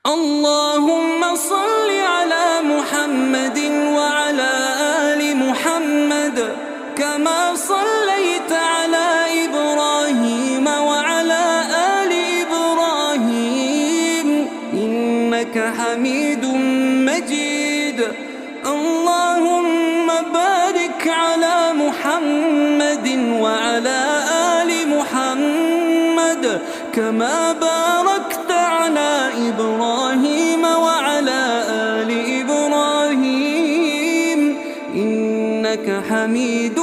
اللهم صل على محمد وعلى آل محمد كما صليت على إبراهيم وعلى آل إبراهيم إنك حميد مجيد. اللهم بارك على محمد وعلى آل محمد كما باركت على إبراهيم وعلى آل إبراهيم إنك حميد